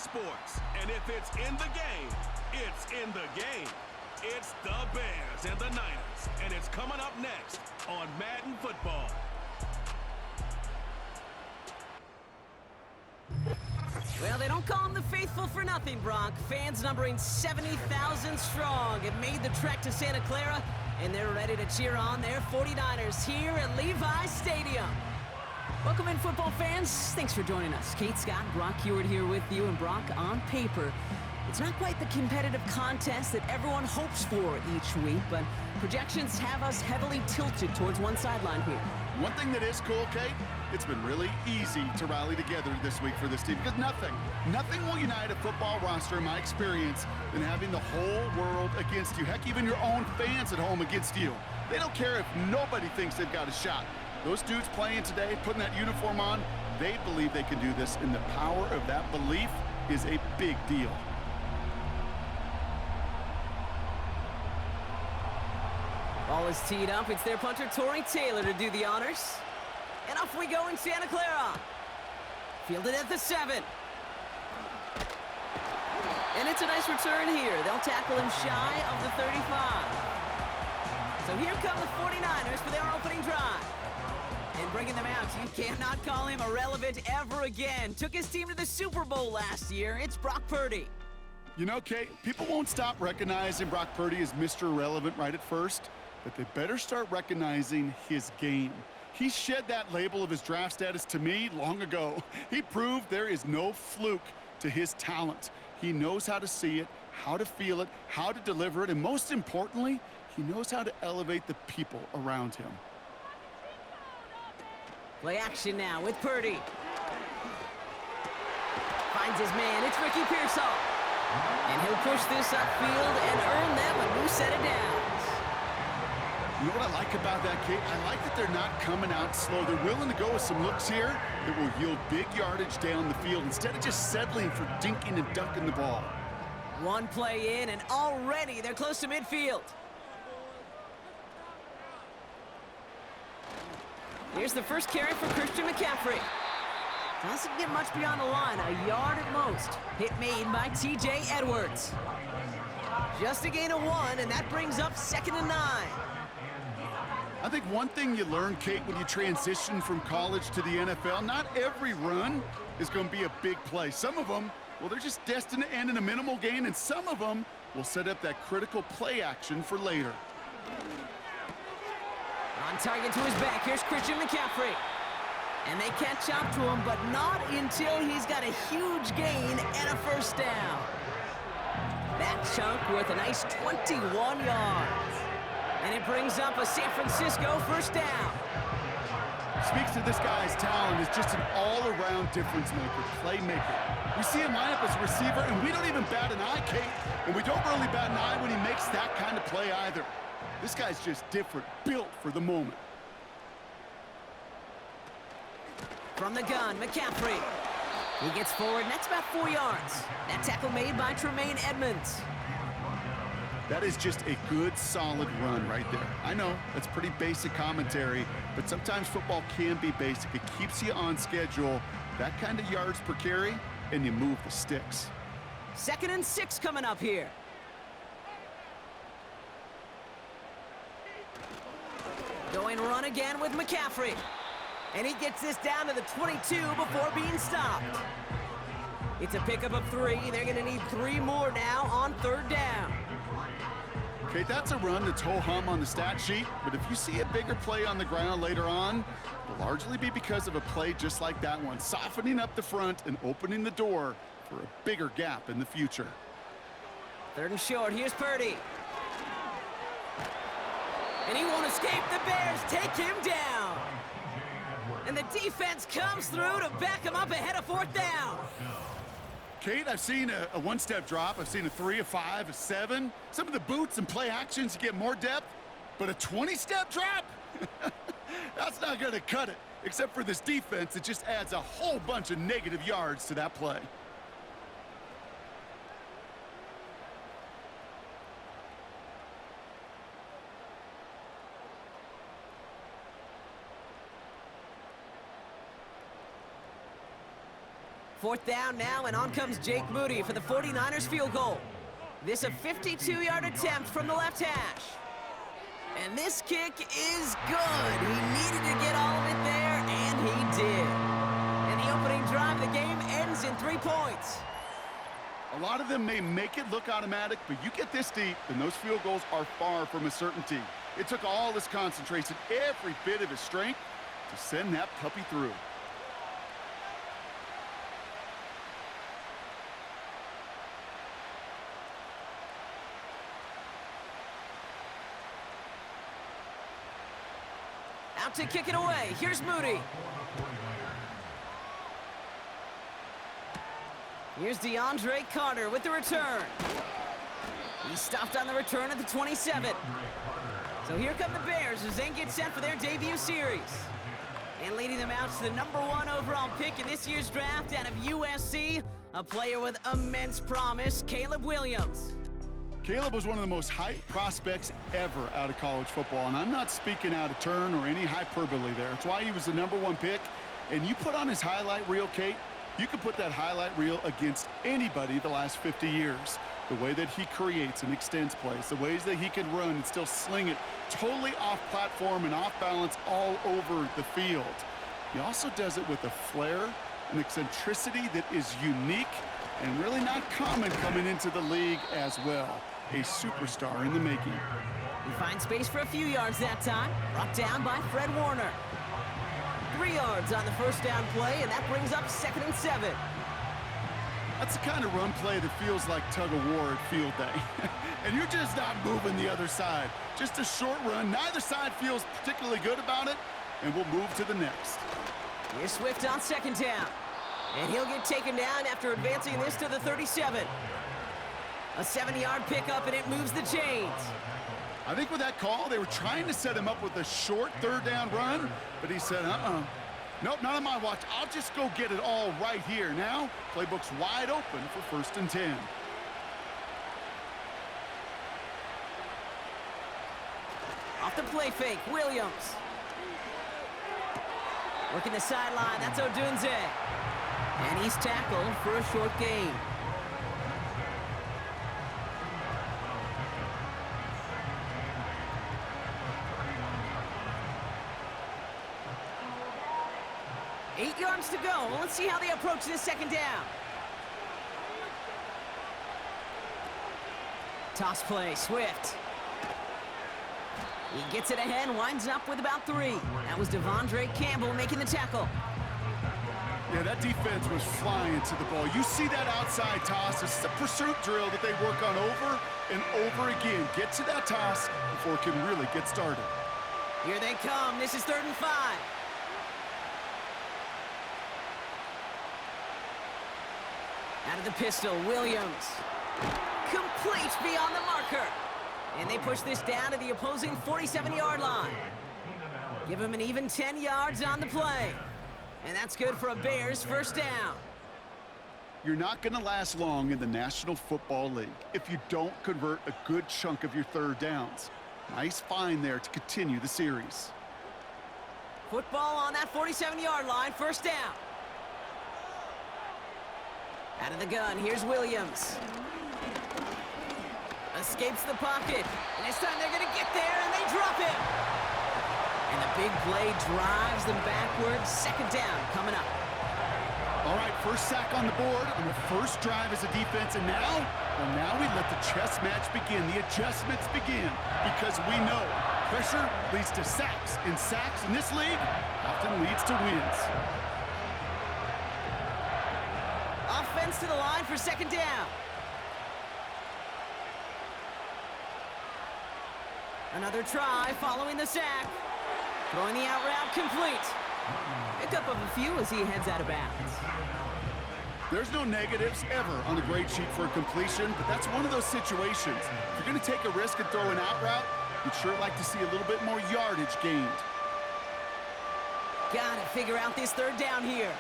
sports. And if it's in the game, it's in the game. It's the Bears and the Niners, and it's coming up next on Madden Football. Well, they don't call them the faithful for nothing, Bronk. Fans numbering 70,000 strong have made the trek to Santa Clara, and they're ready to cheer on their 49ers here at Levi's Stadium. Welcome in, football fans. Thanks for joining us. Kate, Scott, Brock Hewitt here with you, and Brock, on paper, it's not quite the competitive contest that everyone hopes for each week, but projections have us heavily tilted towards one sideline here. One thing that is cool, Kate, it's been really easy to rally together this week for this team because nothing will unite a football roster, in my experience, than having the whole world against you. Heck, even your own fans at home against you. They don't care if nobody thinks they've got a shot. Those dudes playing today, putting that uniform on, they believe they can do this, and the power of that belief is a big deal. Ball is teed up. It's their punter, Torrey Taylor, to do the honors. And off we go in Santa Clara. Fielded at the 7. And it's a nice return here. They'll tackle him shy of the 35. So here come the 49ers for their opening drive. And bringing them out, you cannot call him irrelevant ever again. Took his team to the Super Bowl last year. It's Brock Purdy. You know, Kate, people won't stop recognizing Brock Purdy as Mr. Irrelevant right at first, but they better start recognizing his game. He shed that label of his draft status to me long ago. He proved there is no fluke to his talent. He knows how to see it, how to feel it, how to deliver it, and most importantly, he knows how to elevate the people around him. Play action now with Purdy. Finds his man. It's Ricky Pearsall. And he'll push this upfield and earn them a new set of downs. You know what I like about that, Kate? I like that they're not coming out slow. They're willing to go with some looks here that will yield big yardage down the field instead of just settling for dinking and dunking the ball. One play in, and already they're close to midfield. Here's the first carry for Christian McCaffrey. Doesn't get much beyond the line, a yard at most. Hit made by T.J. Edwards. Just a gain of 1, and that brings up 2nd and 9. I think one thing you learn, Kate, when you transition from college to the NFL, not every run is going to be a big play. Some of them, well, they're just destined to end in a minimal gain, and some of them will set up that critical play action for later. On target to his back, here's Christian McCaffrey. And they catch up to him, but not until he's got a huge gain and a first down. That chunk worth a nice 21 yards. And it brings up a San Francisco first down. Speaks to this guy's talent as just an all-around difference maker, playmaker. We see him line up as a receiver, and we don't even bat an eye, Kate. And we don't really bat an eye when he makes that kind of play either. This guy's just different, built for the moment. From the gun, McCaffrey. He gets forward, and that's about 4 yards. That tackle made by Tremaine Edmonds. That is just a good, solid run right there. I know, that's pretty basic commentary, but sometimes football can be basic. It keeps you on schedule, that kind of yards per carry, and you move the sticks. 2nd and 6 coming up here. Going run again with McCaffrey. And he gets this down to the 22 before being stopped. It's a pickup of 3. They're going to need 3 more now on 3rd down. Okay, that's a run that's ho-hum on the stat sheet, but if you see a bigger play on the ground later on, it'll largely be because of a play just like that one, softening up the front and opening the door for a bigger gap in the future. 3rd and short, here's Purdy. And he won't escape. The Bears take him down. And the defense comes through to back him up ahead of 4th down. Kate, I've seen a one-step drop. I've seen a 3, a 5, a 7. Some of the boots and play actions get more depth, but a 20-step drop? That's not going to cut it. Except for this defense, it just adds a whole bunch of negative yards to that play. Fourth down now, and on comes Jake Moody for the 49ers field goal. This a 52-yard attempt from the left hash. And this kick is good. He needed to get all of it there, and he did. And the opening drive of the game ends in 3 points. A lot of them may make it look automatic, but you get this deep, and those field goals are far from a certainty. It took all his concentration, every bit of his strength, to send that puppy through. Out to kick it away. Here's Moody. Here's DeAndre Carter with the return. He stopped on the return at the 27. So here come the Bears as they get set for their debut series. And leading them out to the #1 overall pick in this year's draft out of USC, a player with immense promise, Caleb Williams. Caleb was one of the most hyped prospects ever out of college football, and I'm not speaking out of turn or any hyperbole there. It's why he was the #1 pick. And you put on his highlight reel, Kate, you can put that highlight reel against anybody the last 50 years. The way that he creates and extends plays, the ways that he can run and still sling it totally off platform and off balance all over the field. He also does it with a flair, an eccentricity that is unique and really not common coming into the league as well. A superstar in the making. He finds space for a few yards that time. Brought down by Fred Warner. 3 yards on the first down play, and that brings up 2nd and 7. That's the kind of run play that feels like tug-of-war at field day. And you're just not moving the other side. Just a short run. Neither side feels particularly good about it, and we'll move to the next. Here's Swift on 2nd down. And he'll get taken down after advancing this to the 37. A 70-yard pickup, and it moves the chains. I think with that call, they were trying to set him up with a short 3rd down run, but he said, nope, not on my watch. I'll just go get it all right here. Now, playbook's wide open for 1st and 10. Off the play fake, Williams. Working the sideline, that's Odunze. And he's tackled for a short gain. Eight yards to go. Let's see how they approach this 2nd down. Toss play, Swift. He gets it ahead, winds up with about 3. That was Devondre Campbell making the tackle. Yeah, that defense was flying to the ball. You see that outside toss. This is a pursuit drill that they work on over and over again. Get to that toss before it can really get started. Here they come. This is 3rd and 5. Out of the pistol, Williams. Complete beyond the marker. And they push this down to the opposing 47-yard line. Give him an even 10 yards on the play. And that's good for a Bears 1st down. You're not going to last long in the National Football League if you don't convert a good chunk of your 3rd downs. Nice find there to continue the series. Football on that 47-yard line, 1st down. Out of the gun, here's Williams. Escapes the pocket. And this time they're going to get there, and they drop him. And the big play drives them backwards. 2nd down coming up. All right, first sack on the board and the first drive as a defense. And now, now we let the chess match begin. The adjustments begin because we know pressure leads to sacks. And sacks in this league often leads to wins. Offense to the line for 2nd down. Another try following the sack. Throwing the out route complete. Pickup of a few as he heads out of bounds. There's no negatives ever on the grade sheet for a completion, but that's one of those situations. If you're going to take a risk and throw an out route, you'd sure like to see a little bit more yardage gained. Gotta figure out this 3rd down here.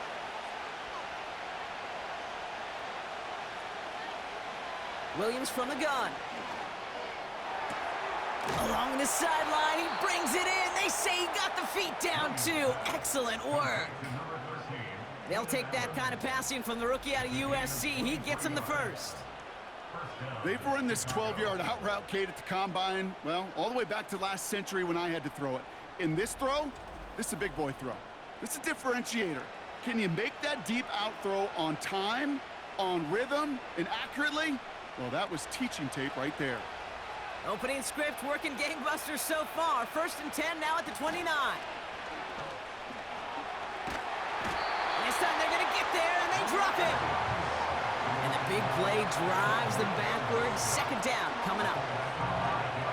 Williams from the gun. Along the sideline, he brings it in. They say he got the feet down too. Excellent work. They'll take that kind of passing from the rookie out of USC. He gets him the first. They've run this 12-yard out route, Kate, at the combine, well, all the way back to last century when I had to throw it. In this throw, this is a big boy throw. This is a differentiator. Can you make that deep out throw on time, on rhythm, and accurately? Well, that was teaching tape right there. Opening script working gangbusters so far. 1st and 10 now at the 29. This time they're going to get there, and they drop it. And the big play drives them backwards. 2nd down coming up.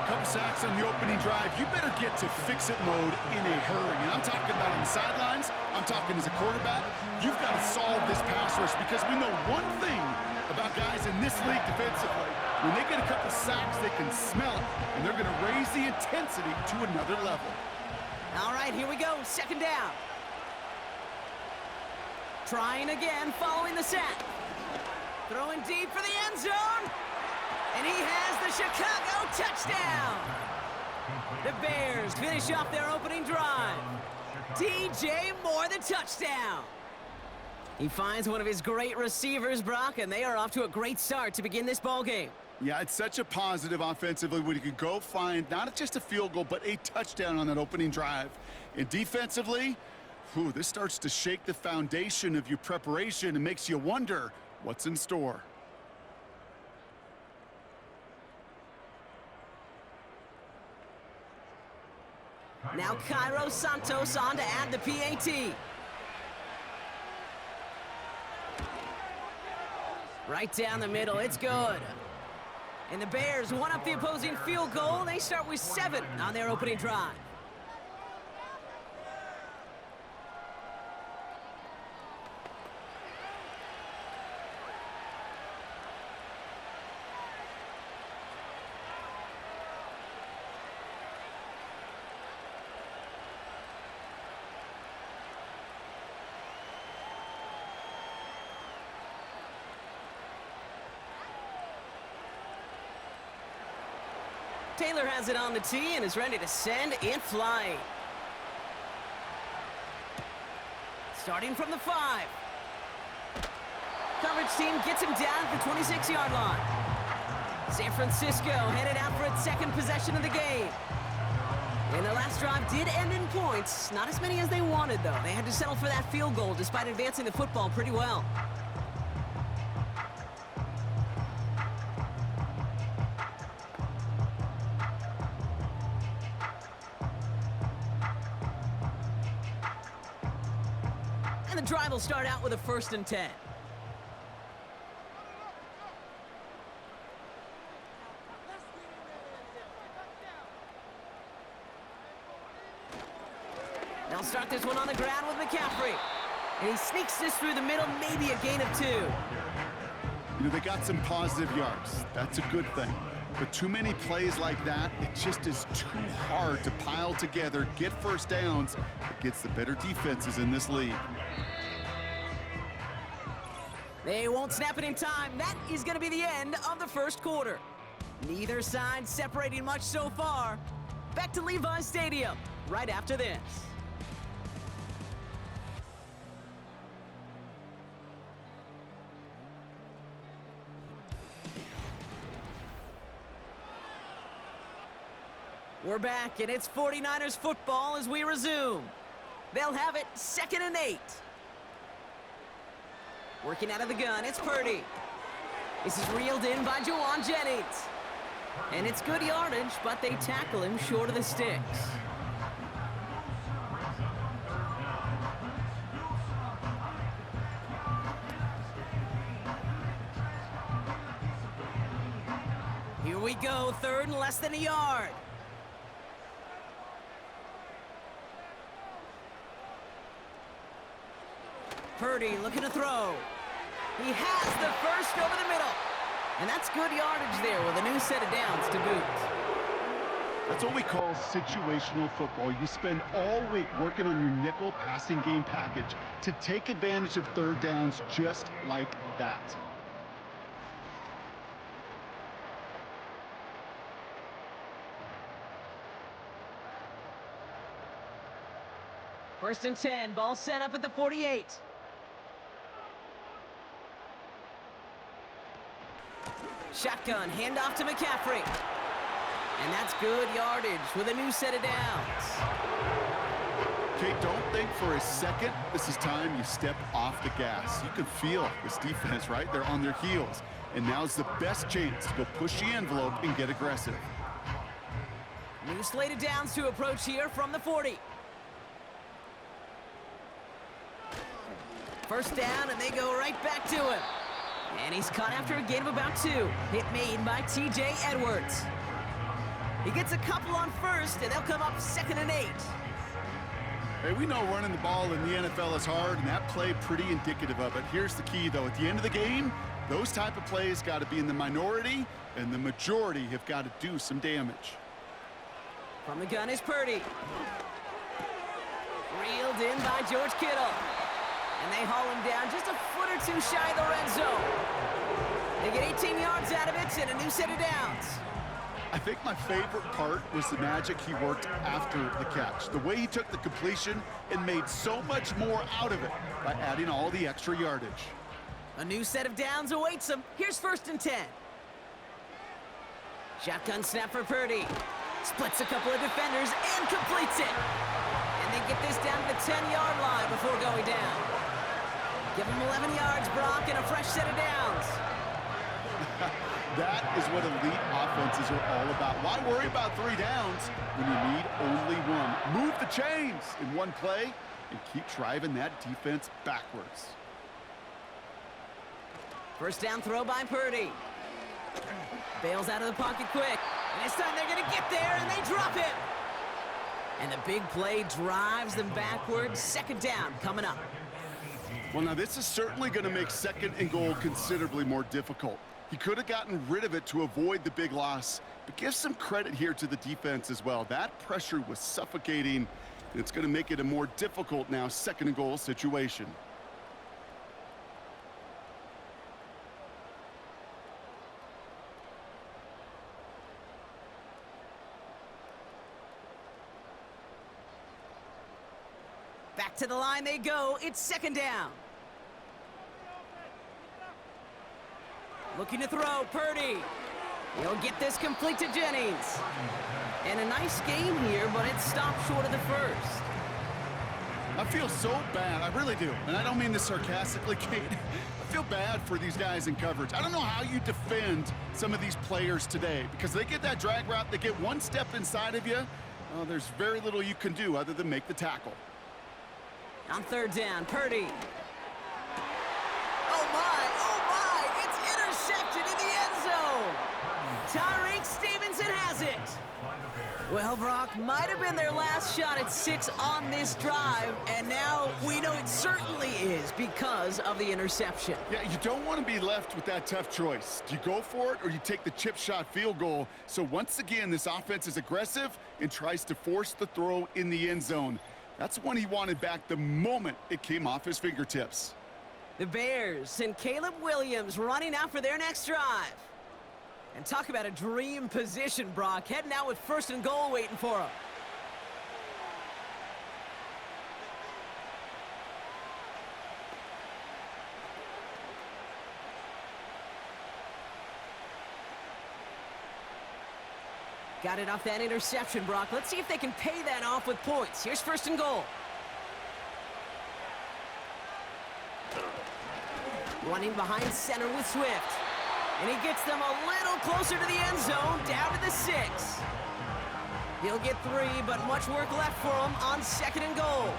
Couple sacks on the opening drive. You better get to fix-it mode in a hurry. And I'm talking about on the sidelines. I'm talking as a quarterback. You've got to solve this pass rush because we know one thing about guys in this league defensively. When they get a couple sacks, they can smell it, and they're going to raise the intensity to another level. All right, here we go. 2nd down. Trying again, following the sack. Throwing deep for the end zone. And he has the Chicago touchdown. The Bears finish off their opening drive. DJ Moore, the touchdown. He finds one of his great receivers, Brock, and they are off to a great start to begin this ball game. Yeah, it's such a positive offensively when you can go find not just a field goal, but a touchdown on that opening drive. And defensively, this starts to shake the foundation of your preparation and makes you wonder what's in store. Now Cairo Santos on to add the PAT. Right down the middle, it's good. And the Bears one up the opposing field goal. They start with 7 on their opening drive. Taylor has it on the tee and is ready to send it flying. Starting from the 5. Coverage team gets him down at the 26-yard line. San Francisco headed out for its 2nd possession of the game. And their last drive did end in points. Not as many as they wanted, though. They had to settle for that field goal despite advancing the football pretty well. And the drive will start out with a 1st and 10. They'll start this one on the ground with McCaffrey. And he sneaks this through the middle, maybe a gain of 2. You know, they got some positive yards. That's a good thing. But too many plays like that, it just is too hard to pile together, get first downs against the better defenses in this league. They won't snap it in time. That is going to be the end of the 1st quarter. Neither side separating much so far. Back to Levi Stadium right after this. We're back, and it's 49ers football as we resume. They'll have it 2nd and 8. Working out of the gun, it's Purdy. This is reeled in by Juwan Jennings. And it's good yardage, but they tackle him short of the sticks. Here we go, 3rd and less than a yard. Purdy looking to throw. He has the first over the middle. And that's good yardage there with a new set of downs to boot. That's what we call situational football. You spend all week working on your nickel passing game package to take advantage of 3rd downs just like that. First and 10, ball set up at the 48. Shotgun, handoff to McCaffrey. And that's good yardage with a new set of downs. Okay, don't think for a second this is time you step off the gas. You can feel this defense, right? They're on their heels. And now's the best chance to go push the envelope and get aggressive. New slate of downs to approach here from the 40. First down, and they go right back to him. And he's caught after a gain of about 2. Hit made by T.J. Edwards. He gets a couple on first, and they'll come up 2nd and 8. Hey, we know running the ball in the NFL is hard, and that play pretty indicative of it. Here's the key, though. At the end of the game, those type of plays got to be in the minority, and the majority have got to do some damage. From the gun is Purdy. Reeled in by George Kittle. And they haul him down just a foot or 2 shy of the red zone. They get 18 yards out of it and a new set of downs. I think my favorite part was the magic he worked after the catch. The way he took the completion and made so much more out of it by adding all the extra yardage. A new set of downs awaits him. Here's 1st and 10. Shotgun snap for Purdy. Splits a couple of defenders and completes it. And they get this down to the 10-yard line before going down. Give him 11 yards, Brock, and a fresh set of downs. That is what elite offenses are all about. Why worry about 3 downs when you need only 1? Move the chains in one play and keep driving that defense backwards. First down throw by Purdy. Bails out of the pocket quick. And this time they're going to get there, and they drop him. And the big play drives them backwards. 2nd down coming up. Well, now this is certainly going to make 2nd and goal considerably more difficult. He could have gotten rid of it to avoid the big loss, but give some credit here to the defense as well. That pressure was suffocating, and it's going to make it a more difficult now 2nd and goal situation. Back to the line they go. It's 2nd down. Looking to throw, Purdy. He'll get this complete to Jennings. And a nice game here, but it stopped short of the first. I feel so bad. I really do. And I don't mean this sarcastically, Kate. I feel bad for these guys in coverage. I don't know how you defend some of these players today because they get that drag route, they get 1 step inside of you. There's very little you can do other than make the tackle. On 3rd down, Purdy. Oh my, it's intercepted in the end zone. Tyreek Stevenson has it. Well, Brock, might have been their last shot at 6 on this drive, and now we know it certainly is because of the interception. Yeah, you don't want to be left with that tough choice. Do you go for it or you take the chip shot field goal? So once again, this offense is aggressive and tries to force the throw in the end zone. That's one he wanted back the moment it came off his fingertips. The Bears send Caleb Williams running out for their next drive. And talk about a dream position, Brock. Heading out with 1st and goal waiting for him. Got it off that interception, Brock. Let's see if they can pay that off with points. Here's 1st and goal. Running behind center with Swift. And he gets them a little closer to the end zone, down to the 6. He'll get 3, but much work left for him on 2nd and goal.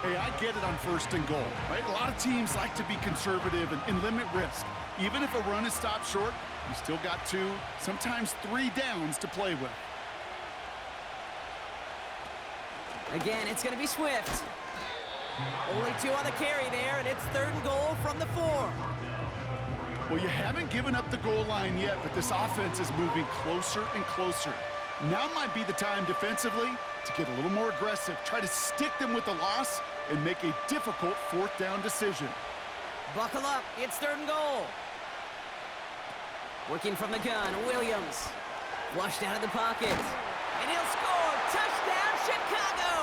Hey, I get it on 1st and goal, right? A lot of teams like to be conservative and limit risk. Even if a run is stopped short, you still got 2, sometimes 3 downs to play with. Again, it's going to be Swift. Only 2 on the carry there, and it's 3rd and goal from the 4. Well, you haven't given up the goal line yet, but this offense is moving closer and closer. Now might be the time defensively to get a little more aggressive, try to stick them with the loss, and make a difficult 4th down decision. Buckle up, it's 3rd and goal. Working from the gun, Williams. Flushed out of the pocket. And he'll score! Touchdown, Chicago!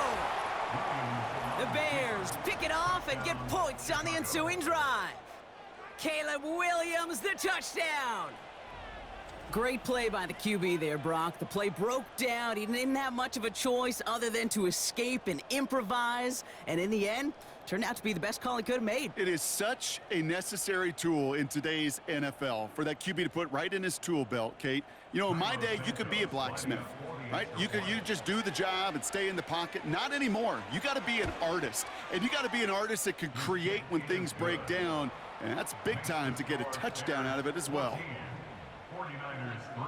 The Bears pick it off and get points on the ensuing drive. Caleb Williams, the touchdown! Great play by the QB there, Brock. The play broke down. He didn't have much of a choice other than to escape and improvise. And in the end, turned out to be the best call he could have made. It is such a necessary tool in today's NFL for that QB to put right in his tool belt, Kate. You know, in my day, you could be a blacksmith, right? You just do the job and stay in the pocket. Not anymore. You got to be an artist. And you got to be an artist that can create when things break down. And that's big time to get a touchdown out of it as well. 49ers 3.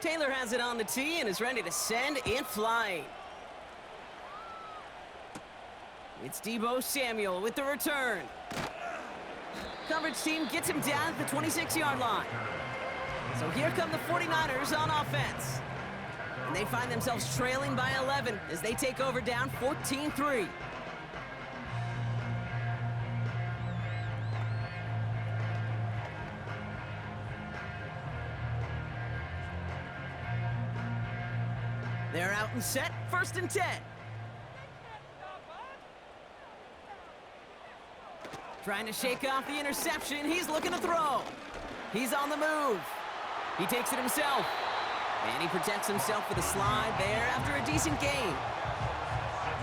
Taylor has it on the tee and is ready to send and fly. It's Deebo Samuel with the return. Coverage team gets him down at the 26-yard line. So here come the 49ers on offense. And they find themselves trailing by 11 as they take over down 14-3. They're out and set, 1st and 10. Trying to shake off the interception. He's looking to throw. He's on the move. He takes it himself. And he protects himself with a slide there after a decent gain.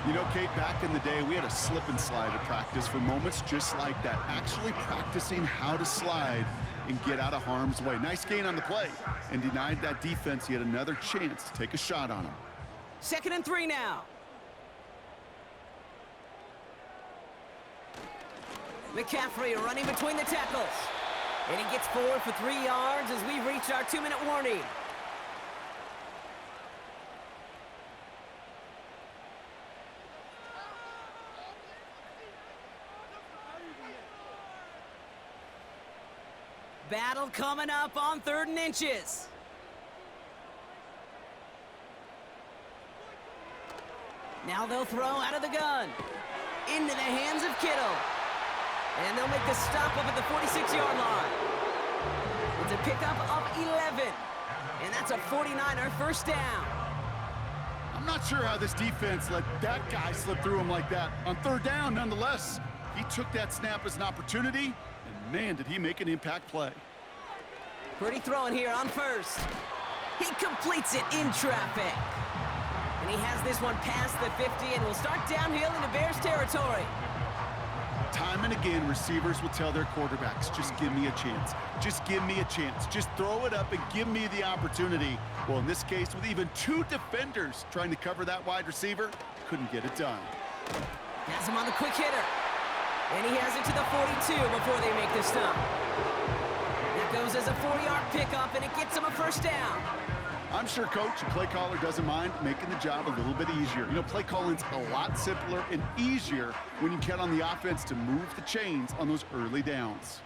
You know, Kate, back in the day, we had a slip and slide at practice for moments just like that. Actually practicing how to slide and get out of harm's way. Nice gain on the play, and denied that defense yet another chance to take a shot on him. 2nd and 3 now. McCaffrey running between the tackles. And he gets forward for 3 yards as we reach our 2-minute warning. Battle coming up on 3rd and inches. Now they'll throw out of the gun. Into the hands of Kittle. And they'll make the stop up at the 46-yard line. It's a pickup of 11. And that's a 49er first down. I'm not sure how this defense let that guy slip through him like that. On 3rd down, nonetheless, he took that snap as an opportunity. And man, did he make an impact play. Pretty throwing here on 1st. He completes it in traffic. And he has this one past the 50 and will start downhill into Bears territory. Time and again, receivers will tell their quarterbacks, just give me a chance. Just give me a chance. Just throw it up and give me the opportunity. Well, in this case, with even 2 defenders trying to cover that wide receiver, couldn't get it done. Has him on the quick hitter. And he has it to the 42 before they make the stop. That goes as a 4-yard pickup, and it gets him a first down. I'm sure coach and play caller doesn't mind making the job a little bit easier. You know, play calling's a lot simpler and easier when you count on the offense to move the chains on those early downs.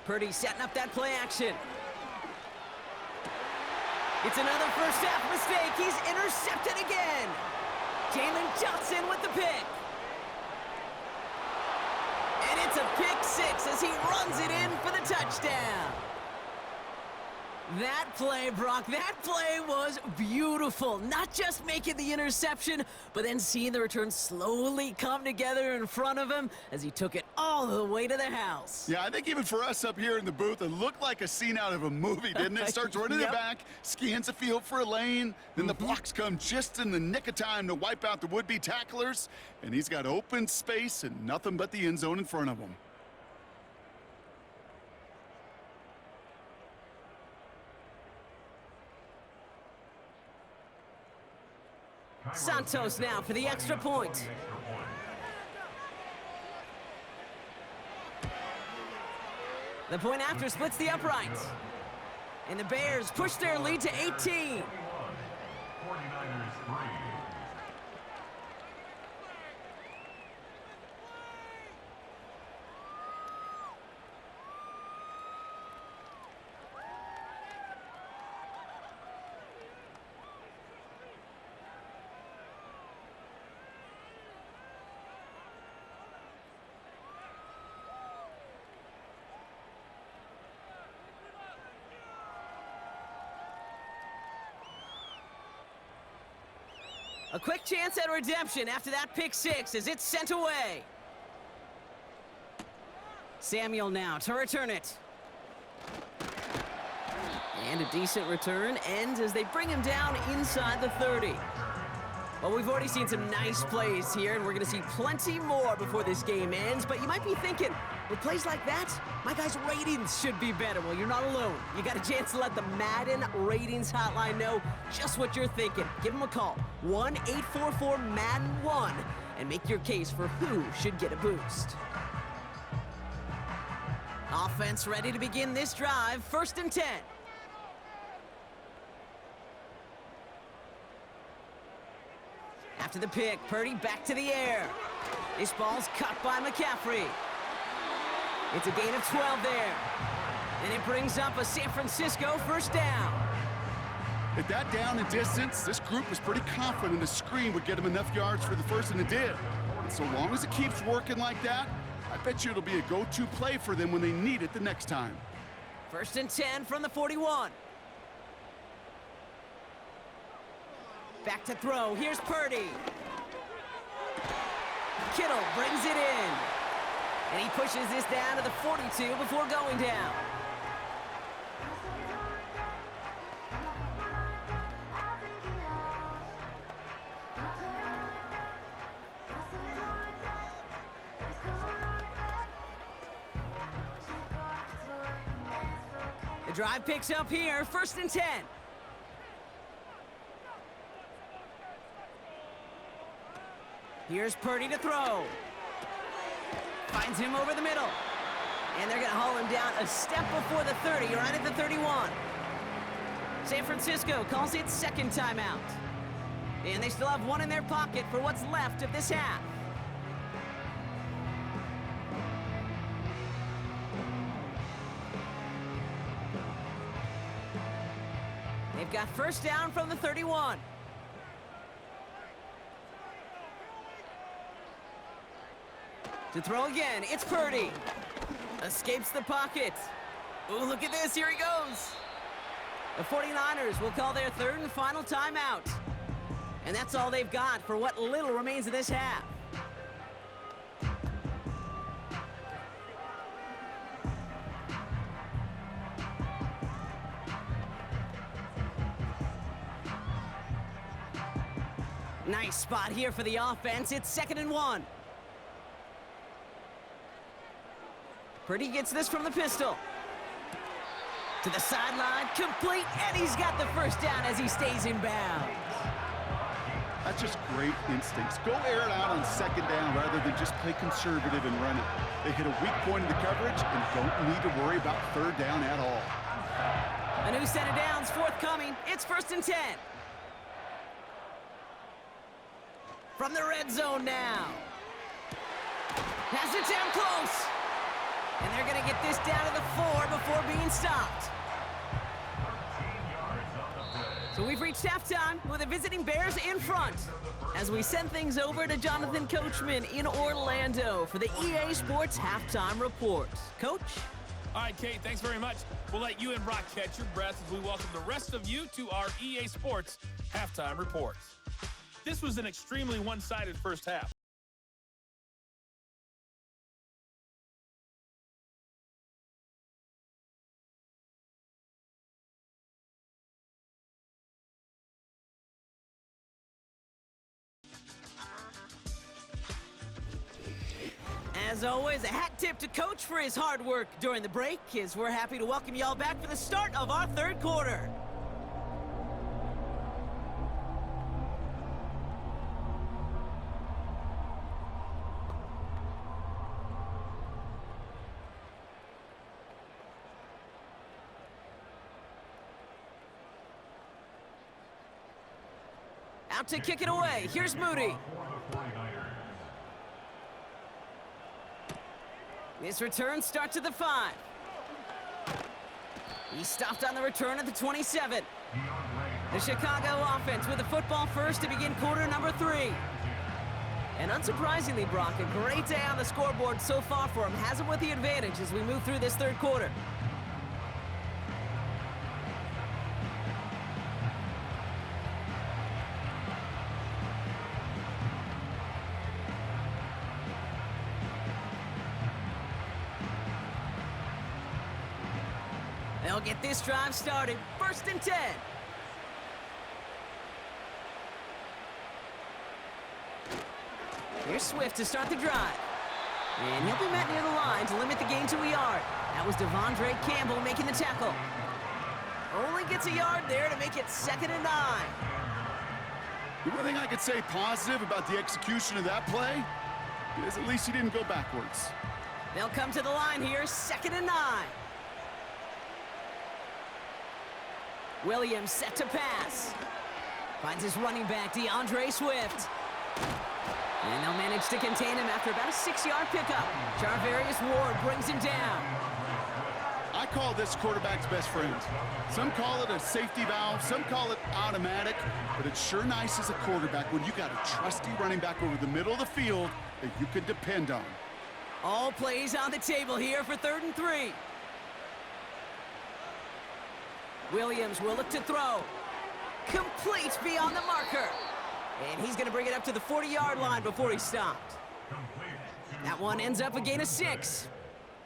Purdy setting up that play action. It's another first half mistake. He's intercepted again. Jalen Johnson with the pick. And it's a pick 6 as he runs it in for the touchdown. That play, Brock, that play was beautiful. Not just making the interception, but then seeing the return slowly come together in front of him as he took it all the way to the house. Yeah, I think even for us up here in the booth, it looked like a scene out of a movie, didn't it? Starts running Yep. it back, scans the field for a lane, then the blocks come just in the nick of time to wipe out the would-be tacklers, and he's got open space and nothing but the end zone in front of him. Santos now for the extra point. The point after splits the uprights. And the Bears push their lead to 18. 49ers 3. A quick chance at redemption after that pick six as it's sent away. Samuel now to return it. And a decent return ends as they bring him down inside the 30. Well, we've already seen some nice plays here, and we're going to see plenty more before this game ends. But you might be thinking, with plays like that, my guys' ratings should be better. Well, you're not alone. You got a chance to let the Madden Ratings Hotline know just what you're thinking. Give them a call, 1-844-MADDEN-1, and make your case for who should get a boost. Offense ready to begin this drive, 1st and 10. After the pick, Purdy back to the air. This ball's cut by McCaffrey. It's a gain of 12 there. And it brings up a San Francisco 1st down. At that down and distance, this group was pretty confident the screen would get them enough yards for the first, and it did. And so long as it keeps working like that, I bet you it'll be a go-to play for them when they need it the next time. 1st and 10 from the 41. Back to throw. Here's Purdy. Kittle brings it in. And he pushes this down to the 42 before going down. The drive picks up here, 1st and 10. Here's Purdy to throw. Finds him over the middle. And they're going to haul him down a step before the 30, right at the 31. San Francisco calls it 2nd timeout. And they still have one in their pocket for what's left of this half. They've got 1st down from the 31. To throw again, it's Purdy. Escapes the pocket. Ooh, look at this, here he goes. The 49ers will call their 3rd and final timeout. And that's all they've got for what little remains of this half. Nice spot here for the offense. It's 2nd and 1. Purdy gets this from the pistol. To the sideline, complete, and he's got the 1st down as he stays in bounds. That's just great instincts. Go air it out on 2nd down rather than just play conservative and run it. They hit a weak point in the coverage and don't need to worry about 3rd down at all. A new set of downs forthcoming. It's 1st and 10. From the red zone now. Has it down close. And they're going to get this down to the 4 before being stopped. So we've reached halftime with the visiting Bears in front as we send things over to Jonathan Coachman in Orlando for the EA Sports Halftime Report. Coach? All right, Kate, thanks very much. We'll let you and Brock catch your breath as we welcome the rest of you to our EA Sports Halftime Report. This was an extremely one-sided first half. As always, a hat tip to Coach for his hard work during the break, as we're happy to welcome y'all back for the start of our 3rd quarter. Out to kick it away. Here's Moody. This return starts at the 5. He stopped on the return at the 27. The Chicago offense with the football first to begin quarter number 3. And unsurprisingly, Brock, a great day on the scoreboard so far for him. Has him with the advantage as we move through this 3rd quarter. They'll get this drive started. 1st and 10. Here's Swift to start the drive. And he'll be met near the line to limit the gain to a yard. That was Devondre Campbell making the tackle. Only gets a yard there to make it 2nd and 9. The one thing I could say positive about the execution of that play is at least he didn't go backwards. They'll come to the line here, 2nd and 9. Williams set to pass. Finds his running back, DeAndre Swift. And they'll manage to contain him after about a 6-yard pickup. Charvarius Ward brings him down. I call this quarterback's best friend. Some call it a safety valve, some call it automatic, but it's sure nice as a quarterback when you got a trusty running back over the middle of the field that you can depend on. All plays on the table here for 3rd and 3. Williams will look to throw. Complete beyond the marker. And he's going to bring it up to the 40-yard line before he stopped. That one ends up a gain of 6.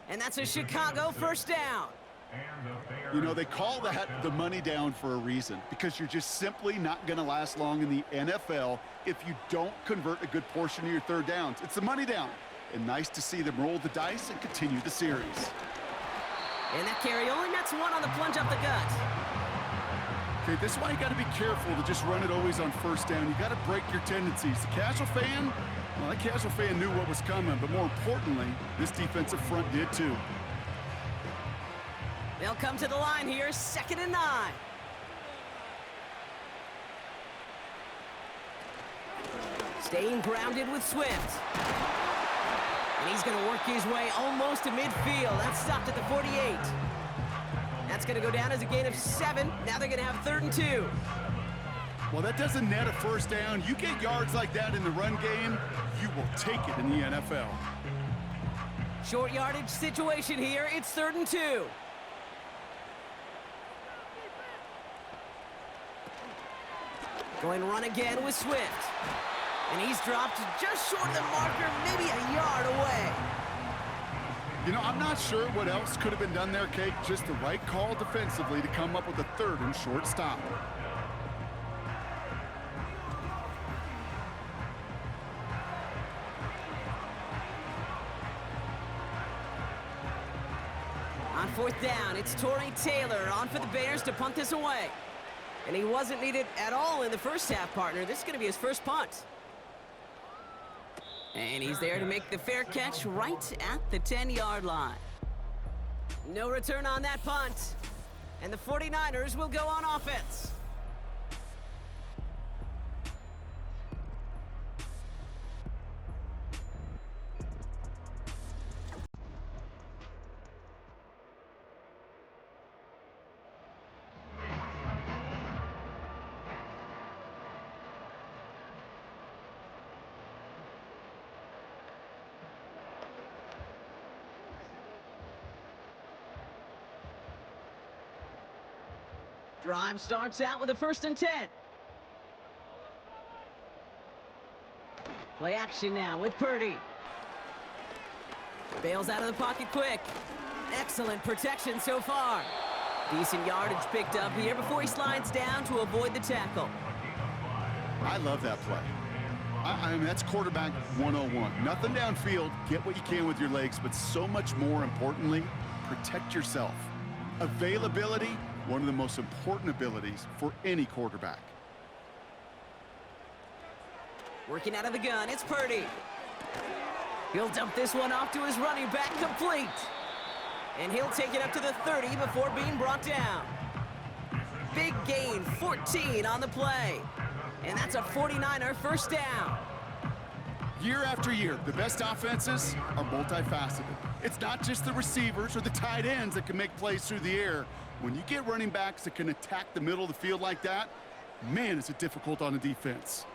And that's a Chicago 1st down. You know, they call that the money down for a reason, because you're just simply not going to last long in the NFL if you don't convert a good portion of your 3rd downs. It's the money down. And nice to see them roll the dice and continue the series. And that carry only nets 1 on the plunge up the gut. Okay, this is why you got to be careful to just run it always on 1st down. You got to break your tendencies. The casual fan, well, that casual fan knew what was coming, but more importantly, this defensive front did too. They'll come to the line here, 2nd and 9. Staying grounded with Swift. And he's going to work his way almost to midfield. That's stopped at the 48. That's going to go down as a gain of 7. Now they're going to have 3rd and 2. Well, that doesn't net a 1st down. You get yards like that in the run game, you will take it in the NFL. Short yardage situation here. It's 3rd and 2. Going run again with Swift. And he's dropped just short of the marker, maybe a yard away. You know, I'm not sure what else could have been done there, Kate. Just the right call defensively to come up with a 3rd and short stop. On 4th down, it's Torrey Taylor on for the Bears to punt this away. And he wasn't needed at all in the 1st half, partner. This is going to be his 1st punt. And he's there to make the fair catch right at the 10-yard line. No return on that punt. And the 49ers will go on offense. Drive starts out with a 1st and 10. Play action now with Purdy. Bails out of the pocket quick. Excellent protection so far. Decent yardage picked up here before he slides down to avoid the tackle. I love that play. I mean, that's quarterback 101. Nothing downfield, get what you can with your legs, but so much more importantly, protect yourself. Availability, one of the most important abilities for any quarterback. Working out of the gun, it's Purdy. He'll dump this one off to his running back, complete. And he'll take it up to the 30 before being brought down. Big gain, 14 on the play. And that's a 49er 1st down. Year after year, the best offenses are multifaceted. It's not just the receivers or the tight ends that can make plays through the air. When you get running backs that can attack the middle of the field like that, man, is it difficult on a defense.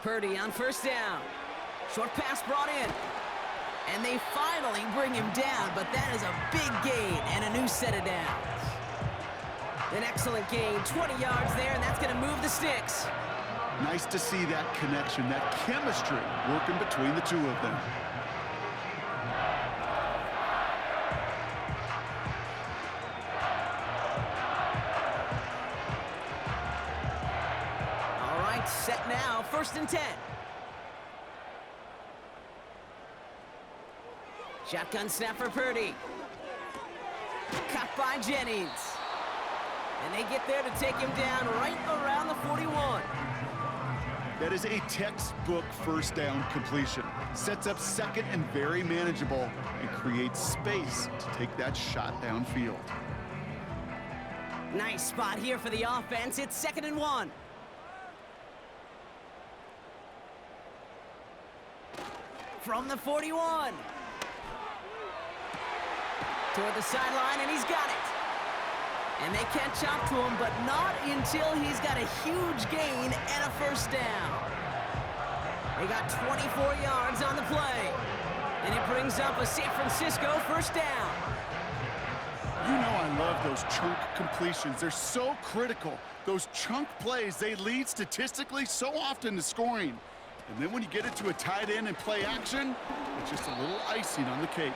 Purdy on 1st down. Short pass brought in. And they finally bring him down, but that is a big gain and a new set of downs. An excellent gain, 20 yards there, and that's going to move the sticks. Nice to see that connection, that chemistry working between the two of them. first and 10. Shotgun snap for Purdy. Caught by Jennings. And they get there to take him down right around the 41. That is a textbook first down completion. Sets up second and very manageable and creates space to take that shot downfield. Nice spot here for the offense. It's 2nd and 1. From the 41. Toward the sideline, and he's got it. And they catch up to him, but not until he's got a huge gain and a first down. They got 24 yards on the play. And it brings up a San Francisco first down. You know I love those chunk completions. They're so critical. Those chunk plays, they lead statistically so often to scoring. And then when you get it to a tight end and play action, it's just a little icing on the cake.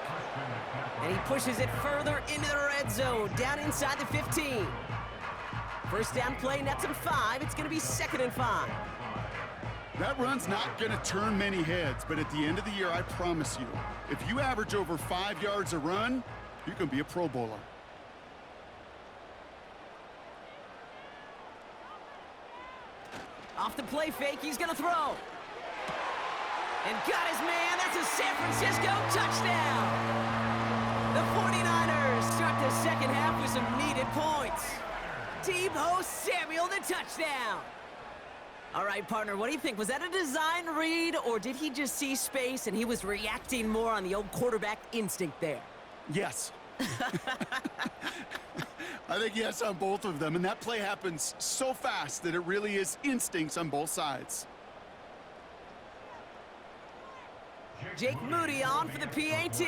And he pushes it further into the red zone, down inside the 15. First down play, nets him 5. It's going to be 2nd and 5. That run's not going to turn many heads, but at the end of the year, I promise you, if you average over 5 yards a run, you can be a Pro Bowler. Off the play fake, he's going to throw. And got his man. That's a San Francisco touchdown. The 49ers start the second half with some needed points. Deebo Samuel, the touchdown. All right, partner, what do you think? Was that a design read, or did he just see space and he was reacting more on the old quarterback instinct there? Yes. I think yes on both of them, and that play happens so fast that it really is instincts on both sides. Jake Moody on for the PAT.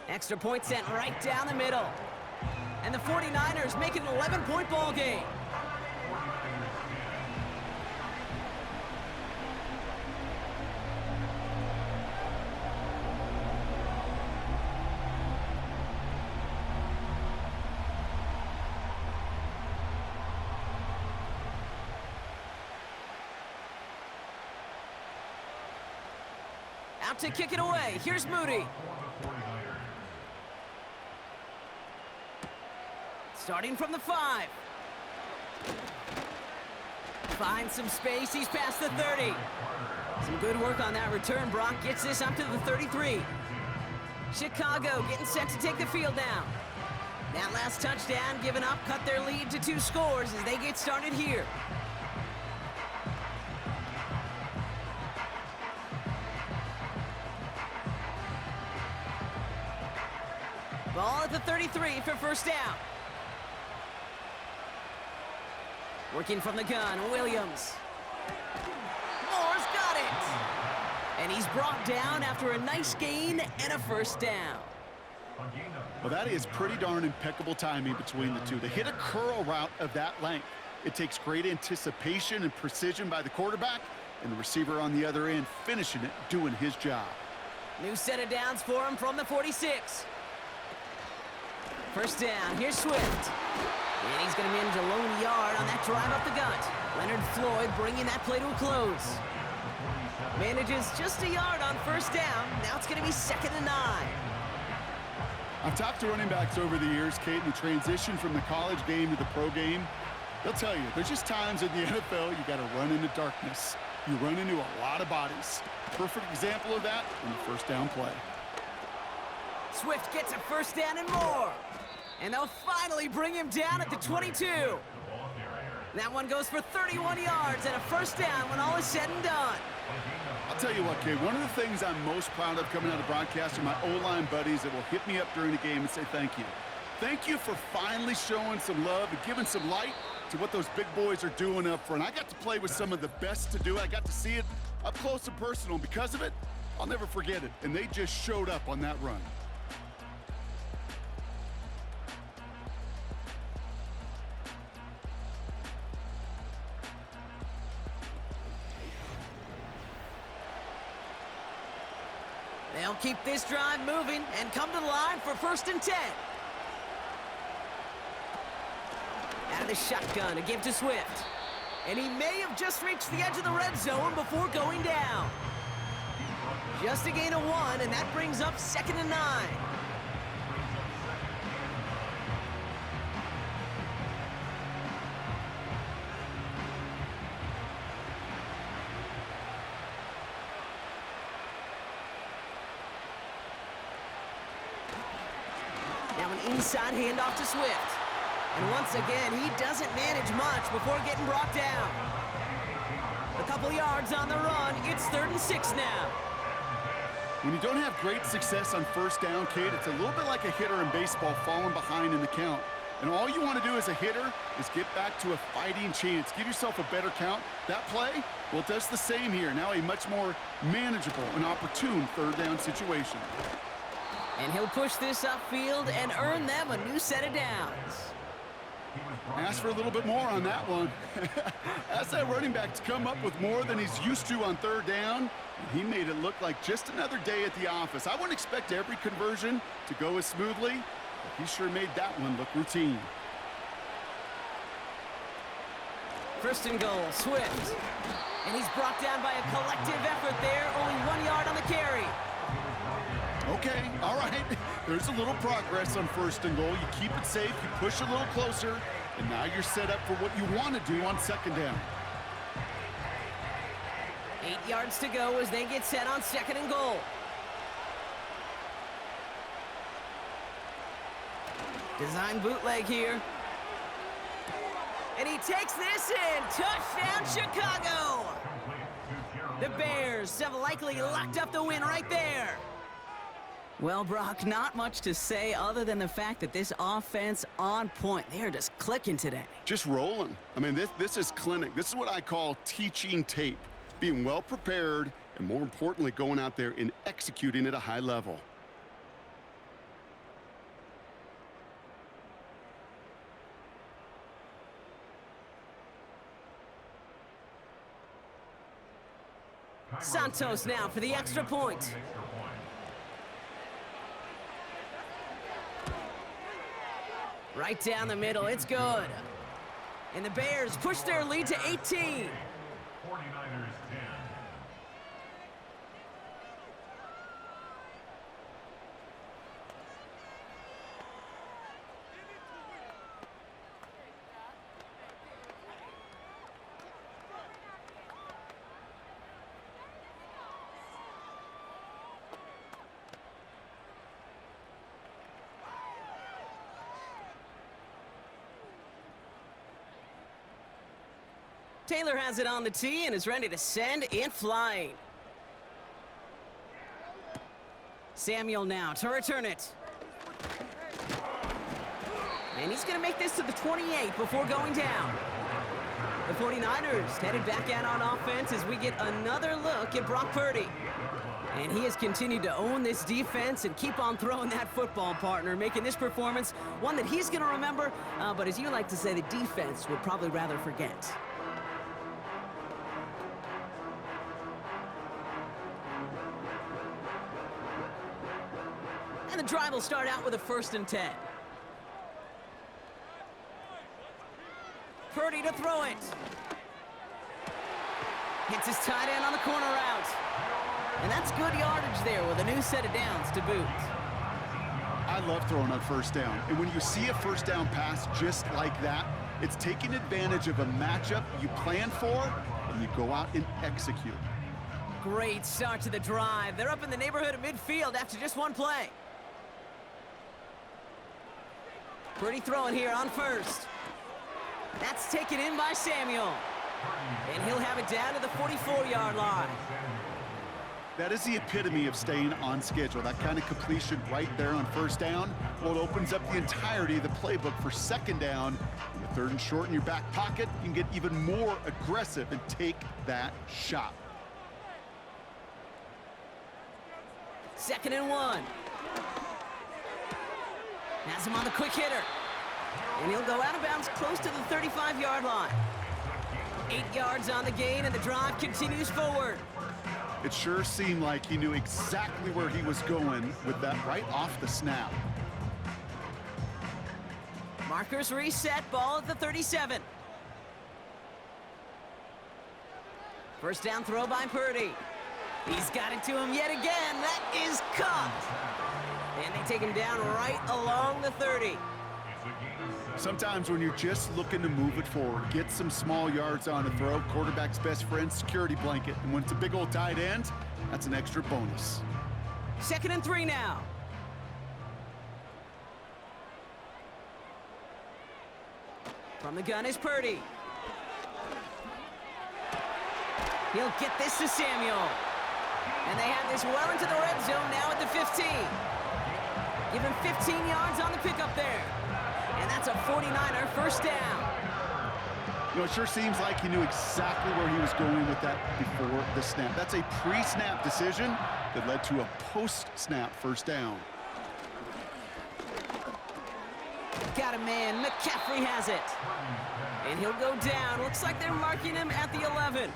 Extra point sent right down the middle. And the 49ers make it an 11-point ball game. Out to kick it away. Here's Moody. Starting from the 5. Finds some space. He's past the 30. Some good work on that return. Brock gets this up to the 33. Chicago getting set to take the field down. That last touchdown given up cut their lead to 2 scores as they get started here. Ball at the 33 for first down. Working from the gun, Williams. Moore's got it. And he's brought down after a nice gain and a first down. Well, that is pretty darn impeccable timing between the two. They hit a curl route of that length. It takes great anticipation and precision by the quarterback, and the receiver on the other end finishing it, doing his job. New set of downs for him from the 46. First down, here's Swift. And he's going to manage a lone yard on that drive up the gut. Leonard Floyd bringing that play to a close. Manages just a yard on first down. Now it's going to be 2nd and 9. I've talked to running backs over the years, Kate, in the transition from the college game to the pro game. They'll tell you, there's just times in the NFL you got to run into darkness. You run into a lot of bodies. Perfect example of that in the first down play. Swift gets a first down and more. And they'll finally bring him down at the 22. That one goes for 31 yards and a first down when all is said and done. I'll tell you what, Kate, one of the things I'm most proud of coming out of broadcast are my O-line buddies that will hit me up during the game and say thank you. Thank you for finally showing some love and giving some light to what those big boys are doing up front. I got to play with some of the best to do it. I got to see it up close and personal. And because of it, I'll never forget it. And they just showed up on that run. They'll keep this drive moving and come to the line for 1st and 10. out of the shotgun to give to Swift. And he may have just reached the edge of the red zone before going down. Just a gain of 1, and that brings up 2nd and 9. Now an inside handoff to Swift. And once again, he doesn't manage much before getting brought down. A couple yards on the run. It's 3rd and 6 now. When you don't have great success on first down, Kate, it's a little bit like a hitter in baseball falling behind in the count. And all you want to do as a hitter is get back to a fighting chance. Give yourself a better count. That play, well, it does the same here. Now a much more manageable and opportune 3rd down situation. And he'll push this upfield and earn them a new set of downs. Ask for a little bit more on that one. Ask that running back to come up with more than he's used to on 3rd down. He made it look like just another day at the office. I wouldn't expect every conversion to go as smoothly, but he sure made that one look routine. 1st and goal, Swift. And he's brought down by a collective effort there, only 1 yard on the carry. Okay, all right. There's a little progress on 1st and goal. You keep it safe, you push a little closer, and now you're set up for what you want to do on 2nd down. 8 yards to go as they get set on 2nd and goal. Design bootleg here. And he takes this in. Touchdown, Chicago! The Bears have likely locked up the win right there. Well, Brock, not much to say other than the fact that this offense on point. They are just clicking today. Just rolling. I mean, this is clinic. This is what I call teaching tape. Being well prepared, and more importantly, going out there and executing at a high level. Santos now for the extra point. Right down the middle, it's good. And the Bears push their lead to 18. 49ers 10. Taylor has it on the tee and is ready to send and flying. Samuel now to return it. And he's going to make this to the 28 before going down. The 49ers headed back out on offense as we get another look at Brock Purdy. And he has continued to own this defense and keep on throwing that football, partner, making this performance one that he's going to remember, but as you like to say, the defense would probably rather forget. And the drive will start out with a 1st and 10. Purdy to throw it. Hits his tight end on the corner route. And that's good yardage there with a new set of downs to boot. I love throwing on 1st down. And when you see a 1st down pass just like that, it's taking advantage of a matchup you plan for, and you go out and execute. Great start to the drive. They're up in the neighborhood of midfield after just one play. Purdy throwing here on 1st. That's taken in by Samuel. And he'll have it down to the 44-yard line. That is the epitome of staying on schedule. That kind of completion right there on 1st down. Well, it opens up the entirety of the playbook for 2nd down. With 3rd and short in your back pocket, you can get even more aggressive and take that shot. 2nd and 1. Has him on the quick hitter. And he'll go out of bounds close to the 35-yard line. 8 yards on the gain, and the drive continues forward. It sure seemed like he knew exactly where he was going with that right off the snap. Markers reset, ball at the 37. First down throw by Purdy. He's got it to him yet again. That is caught. And they take him down right along the 30. Sometimes when you're just looking to move it forward, get some small yards on a throw, quarterback's best friend, security blanket. And when it's a big old tight end, that's an extra bonus. 2nd and 3 now. From the gun is Purdy. He'll get this to Samuel. And they have this well into the red zone now at the 15. Give him 15 yards on the pickup there. And that's a 49er first down. You know, it sure seems like he knew exactly where he was going with that before the snap. That's a pre-snap decision that led to a post-snap first down. Got a man. McCaffrey has it. And he'll go down. Looks like they're marking him at the 11.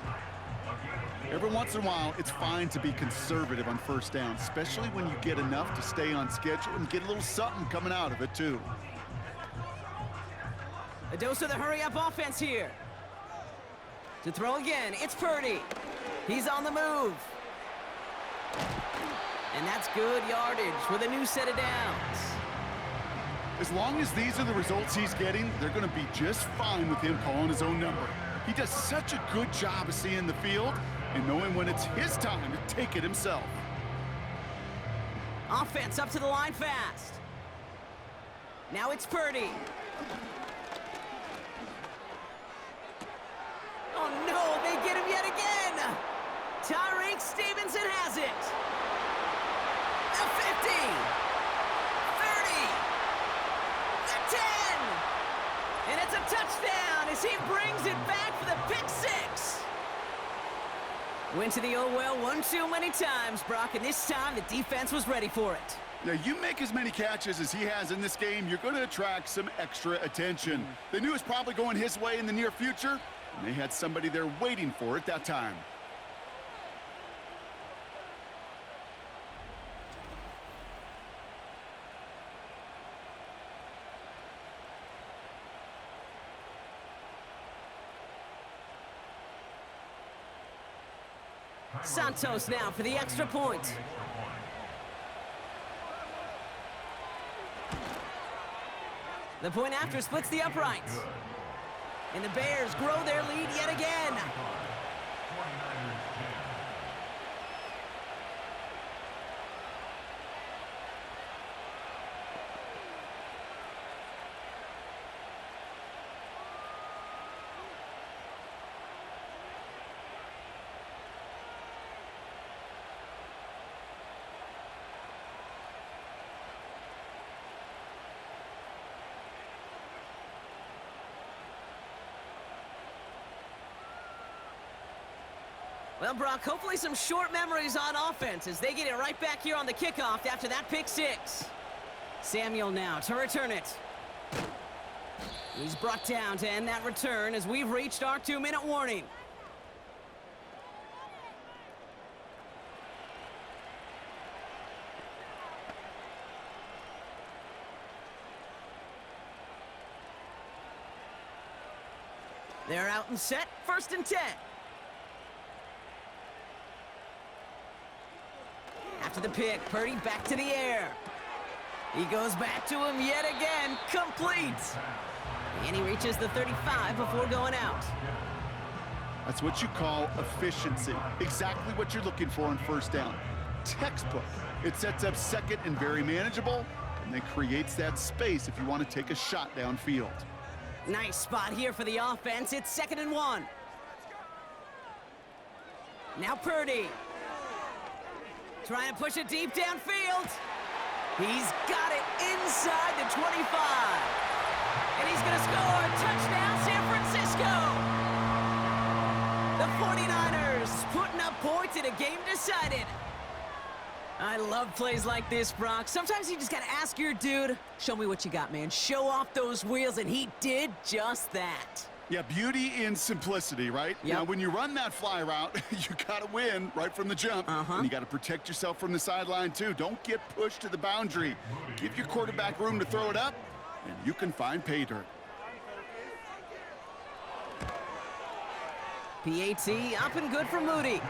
Every once in a while, it's fine to be conservative on first down, especially when you get enough to stay on schedule and get a little something coming out of it, too. A dose of the hurry-up offense here. To throw again, it's Purdy. He's on the move. And that's good yardage with a new set of downs. As long as these are the results he's getting, they're going to be just fine with him calling his own number. He does such a good job of seeing the field and knowing when it's his time to take it himself. Offense up to the line fast. Now it's Purdy. Oh no, they get him yet again. Tyreek Stevenson has it. The 50. 30. The 10. And it's a touchdown as he brings it back for the pick six. Went to the oh well one too many times, Brock, and this time the defense was ready for it. Now, you make as many catches as he has in this game, you're going to attract some extra attention. They knew it was probably going his way in the near future, and they had somebody there waiting for it that time. Santos now for the extra point. The point after splits the uprights. And the Bears grow their lead yet again. Well, Brock, hopefully some short memories on offense as they get it right back here on the kickoff after that pick six. Samuel now to return it. He's brought down to end that return as we've reached our 2-minute warning. They're out and set, 1st and 10. After the pick, Purdy back to the air. He goes back to him yet again, complete. And he reaches the 35 before going out. That's what you call efficiency. Exactly what you're looking for on first down. Textbook. It sets up second and very manageable, and then creates that space if you want to take a shot downfield. Nice spot here for the offense. It's 2nd and 1. Now Purdy. Trying to push it deep downfield. He's got it inside the 25. And he's going to score. Touchdown, San Francisco. The 49ers putting up points in a game decided. I love plays like this, Brock. Sometimes you just got to ask your dude, show me what you got, man. Show off those wheels, and he did just that. Yeah, beauty in simplicity, right? Yep. Now, when you run that fly route, you got to win right from the jump. And you got to protect yourself from the sideline, too. Don't get pushed to the boundary. Give your quarterback room to throw it up, and you can find pay dirt. PAT up and good for Moody.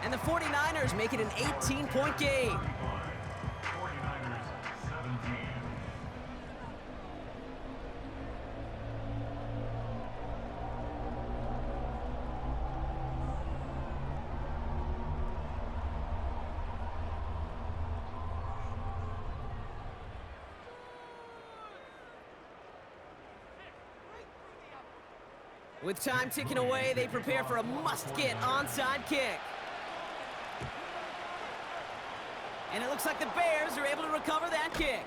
And the 49ers make it an 18-point game. 49ers 17. With time ticking away, they prepare for a must-get onside kick. And it looks like the Bears are able to recover that kick.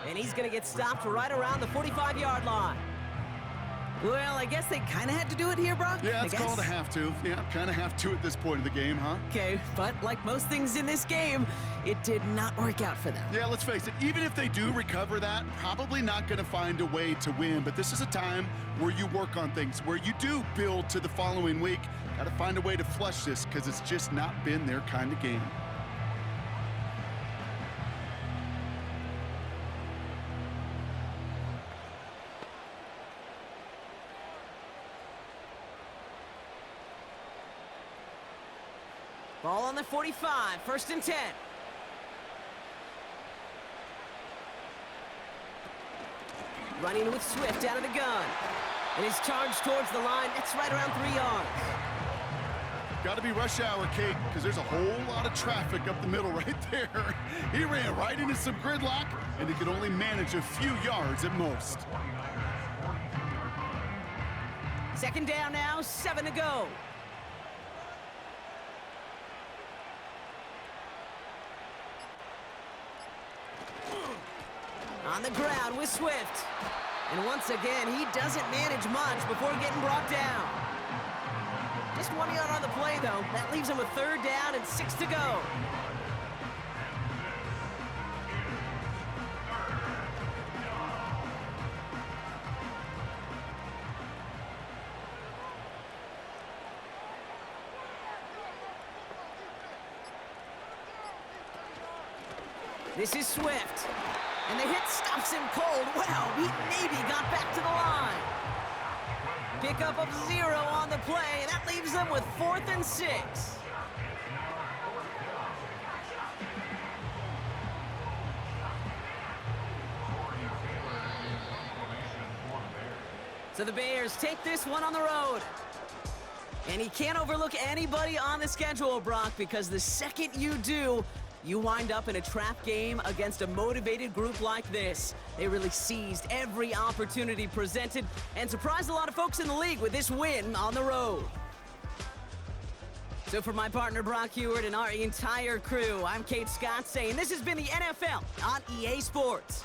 And he's going to get stopped right around the 45-yard line. Well, I guess they kind of had to do it here, Brock. Yeah, it's called a have to. Yeah, kind of have to at this point of the game, huh? Okay, but like most things in this game, it did not work out for them. Yeah, let's face it, even if they do recover that, probably not going to find a way to win. But this is a time where you work on things, where you do build to the following week. Got to find a way to flush this because it's just not been their kind of game. Ball on the 45, 1st and 10. Running with Swift out of the gun. And he's charged towards the line. That's right around 3 yards. Got to be rush hour, Kate, because there's a whole lot of traffic up the middle right there. He ran right into some gridlock, and he could only manage a few yards at most. 2nd down now, 7 to go. On the ground with Swift. And once again, he doesn't manage much before getting brought down. Just 1 yard on the play, though. That leaves him with 3rd down and 6 to go. This is Swift. And the hit stops him cold. Wow, he maybe got back to the line. Pickup of 0 on the play. That leaves them with 4th and 6. So the Bears take this one on the road. And he can't overlook anybody on the schedule, Brock, because the second you do, you wind up in a trap game against a motivated group like this. They really seized every opportunity presented and surprised a lot of folks in the league with this win on the road. So for my partner Brock Heward and our entire crew, I'm Kate Scott saying this has been the NFL on EA Sports.